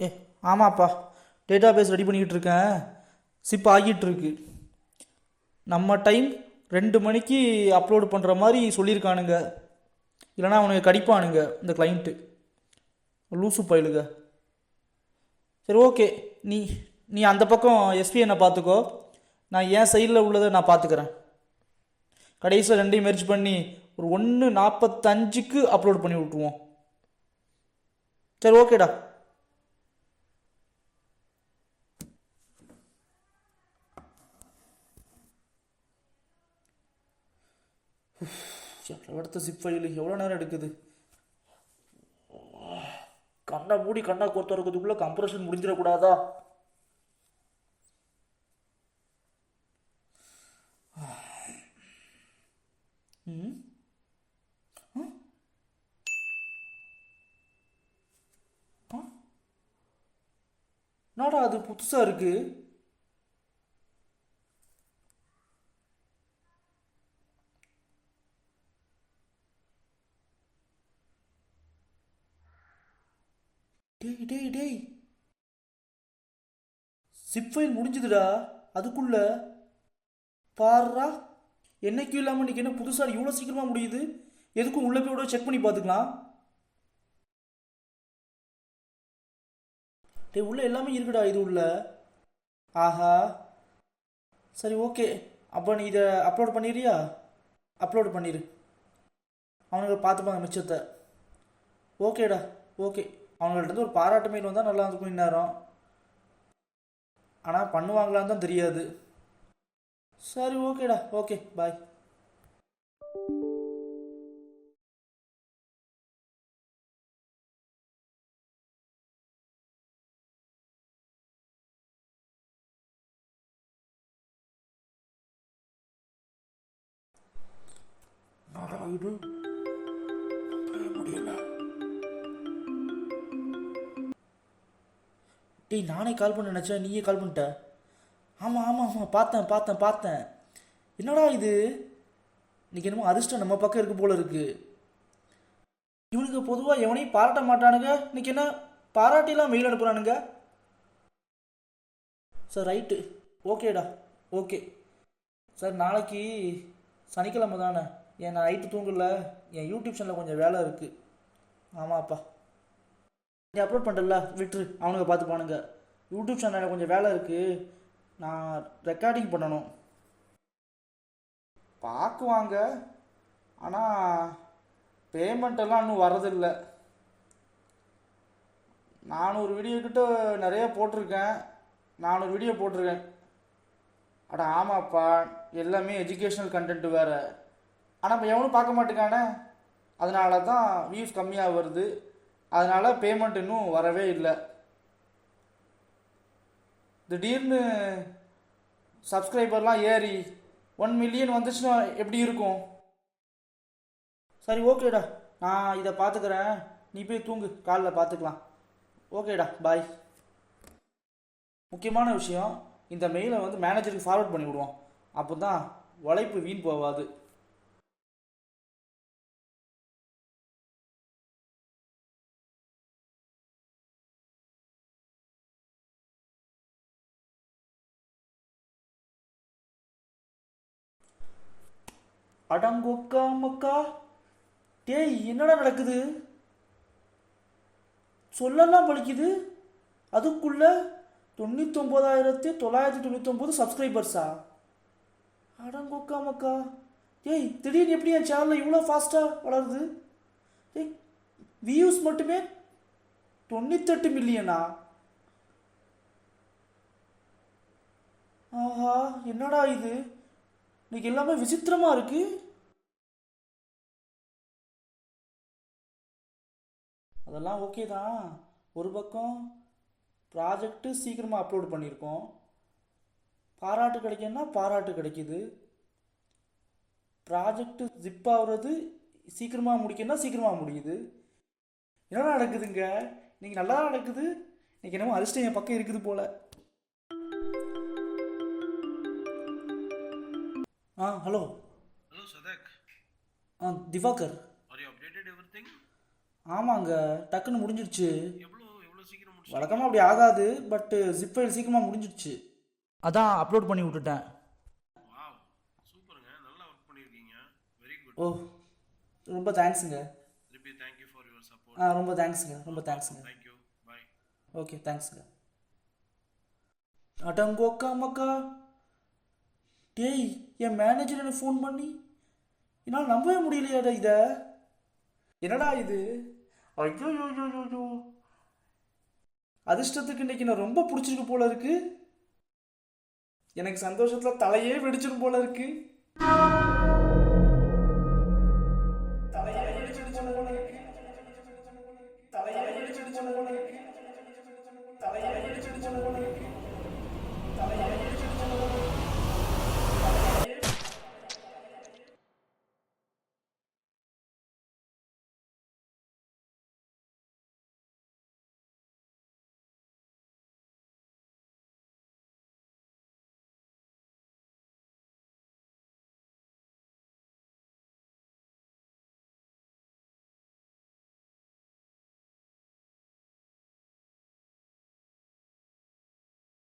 ஏ ஆமாப்பா, data base ready பண்ணிக்கிட்டு இருக்கேன். சிப் ஆகிட்டு இருக்கு. நம்ம டைம் 2 மணிக்கு அப்லோடு பண்ணுற மாதிரி சொல்லியிருக்கானுங்க. இல்லைனா அவனுங்க கடிப்பானுங்க இந்த கிளைண்ட்டு, லூசு பயிலுங்க. சரி ஓகே, நீ நீ அந்த பக்கம் எஸ்பிஎனை பார்த்துக்கோ, நான் என் சைடில் உள்ளதை நான் பார்த்துக்கிறேன். கடைசியில் ரெண்டையும் மெர்ஜ் பண்ணி ஒரு 1:45க்கு அப்லோட் பண்ணி விட்ருவோம். சரி ஓகேடா. அடுத்த சிப் ஃபைல் எவ்வளோ நேரம் எடுக்குது? கண்ணை மூடி கண்ணை கோர்த்துறதுக்குள்ளே கம்ப்ரஷன் முடிஞ்சிடக்கூடாதா? ம் என்னடா அது புதுசாக இருக்கு? டேய் டேய் டேய், சிப் ஃபைல் முடிஞ்சுதுடா அதுக்குள்ள. பாருடா, என்னைக்கும் இல்லாமல் இன்னைக்கு என்ன புதுசாக இவ்வளோ சீக்கிரமாக முடியுது? எதுக்கும் உள்ள போய் விட செக் பண்ணி பார்த்துக்கலாம். டே, உள்ள எல்லாமே இருக்குடா இது உள்ள. ஆஹா, சரி ஓகே. அப்போ நீ இதை அப்லோட் பண்ணிடுறியா? அப்லோடு பண்ணிடு, அவனுங்க பார்த்துப்பாங்க மிச்சத்தை. ஓகேடா ஓகே. அவங்கள்ட்ட ஒரு பாராட்டு மெயில் வந்தால் நல்லா இருக்கும் இந்நேரம். ஆனால் பண்ணுவாங்களான்னு தான் தெரியாது. சரி ஓகேடா, ஓகே பாய். இது முடியல. டேய், நானே கால் பண்ண நினச்சேன், நீயே கால் பண்ணிட்ட. ஆமாம் ஆமாம் ஆமாம், பார்த்தேன் பார்த்தேன் பார்த்தேன். என்னடா இது, இன்னைக்கு என்னமோ அதிர்ஷ்டம் நம்ம பக்கம் இருக்கு போல இருக்கு. இவனுக்கு பொதுவாக எவனையும் பாராட்ட மாட்டானுங்க, இன்னைக்கு என்ன பாராட்டிலாம் மெயில் அனுப்புறானுங்க. சார் ரைட்டு, ஓகேடா ஓகே. சார் நாளைக்கு சனிக்கிழமை தானே, நான் நைட்டு தூங்கல, என் யூடியூப் சேனலில் கொஞ்சம் வேலை இருக்குது. ஆமாப்பா, நீ அப்லோட் பண்ணுறல விட்டுரு, அவனுங்க பார்த்துப்பானுங்க. யூடியூப் சேனலில் கொஞ்சம் வேலை இருக்குது, நான் ரெக்கார்டிங் பண்ணணும். பார்க்குவாங்க, ஆனால் பேமெண்ட்டெல்லாம் இன்னும் வரதில்லை. 400 வீடியோ கிட்ட நிறைய போட்டிருக்கேன். 400 வீடியோ போட்டிருக்கேன். அட ஆமாப்பா, எல்லாமே எஜுகேஷ்னல் கண்டென்ட் வேறு. ஆனால் இப்போ எவனும் பார்க்க மாட்டேங்கானே, அதனால தான் வியூஸ் கம்மியாக வருது. அதனால் பேமெண்ட் இன்னும் வரவே இல்லை. திடீர்னு சப்ஸ்கிரைபர்லாம் ஏறி 1 மில்லியன் வந்துச்சுன்னா எப்படி இருக்கும்? சரி ஓகேடா, நான் இதை பார்த்துக்கிறேன், நீ போய் தூங்கு, காலைல பார்த்துக்கலாம். ஓகேடா பாய். முக்கியமான விஷயம், இந்த மெயிலை மேனேஜருக்கு ஃபார்வர்ட் பண்ணி விடுவோம், அப்போ தான் உழைப்பு வீண் போகாது. அடங்கொக்கா மக்கா, டேய் என்னடா நடக்குது? சொல்லலாம் பழிக்குது, அதுக்குள்ள 99,999 சப்ஸ்கிரைபர்ஸா? அடங்கொக்கா மக்கா, டேய் திடீர்னு எப்படி என் சேனலில் இவ்வளோ ஃபாஸ்ட்டாக வளருது? டேய், வியூஸ் மட்டுமே 98 மில்லியனா? ஆஹா, என்னடா இது, இன்னைக்கு எல்லாமே விசித்திரமாக இருக்கு. அதெல்லாம் ஓகே தான். ஒரு பக்கம் ப்ராஜெக்ட்டு சீக்கிரமாக அப்லோட் பண்ணியிருக்கோம், பாராட்டு கிடைக்குன்னா பாராட்டு கிடைக்குது. ப்ராஜெக்ட்டு ஜிப் ஆகுறது சீக்கிரமாக முடிக்கணும்னா சீக்கிரமாக முடியுது. என்ன நடக்குதுங்க? இன்னைக்கு நல்லா நடக்குது. இன்னைக்கு என்னமோ அதிர்ஷ்டம் என் பக்கம் இருக்குது போல. Hello. Hello, Sathak. Diwakar. Are you updated everything? ஆமாங்க, டக்குன்னு முடிஞ்சிருச்சு. எவ்வளோ சீக்கிரம் வழக்கமாக அப்படி ஆகாது, பட்டு ஜிப் ஃபைல் சீக்கிரமாக முடிஞ்சிடுச்சு, அதான் அப்லோட் பண்ணி விட்டுட்டேன். வாவ், சூப்பருங்க, நல்லா ஒர்க் பண்ணியிருக்கீங்க. Very good. ஓ, ரொம்ப தேங்க்ஸுங்க. திருப்பி தேங்க்யூ ஃபார் யுவர் சப்போர்ட். ரொம்ப தேங்க்ஸுங்க, ரொம்ப தேங்க்ஸுங்க. Thank you, by. ஓகே, தேங்க்ஸுங்க. அடங்கோக்கா மக்கா, டேய், என் மேனேஜர் எனக்கு ஃபோன் பண்ணி என்னால் நம்பவே முடியலையாடா இதை. என்னடா இது? ஐயோ யோ யோ யோ யோ, அதிர்ஷ்டத்துக்கு இன்னைக்கு நான் ரொம்ப பிடிச்சிருக்கு போல இருக்கு. எனக்கு சந்தோஷத்தில் தலையே வெடிச்சிடும் போல இருக்கு.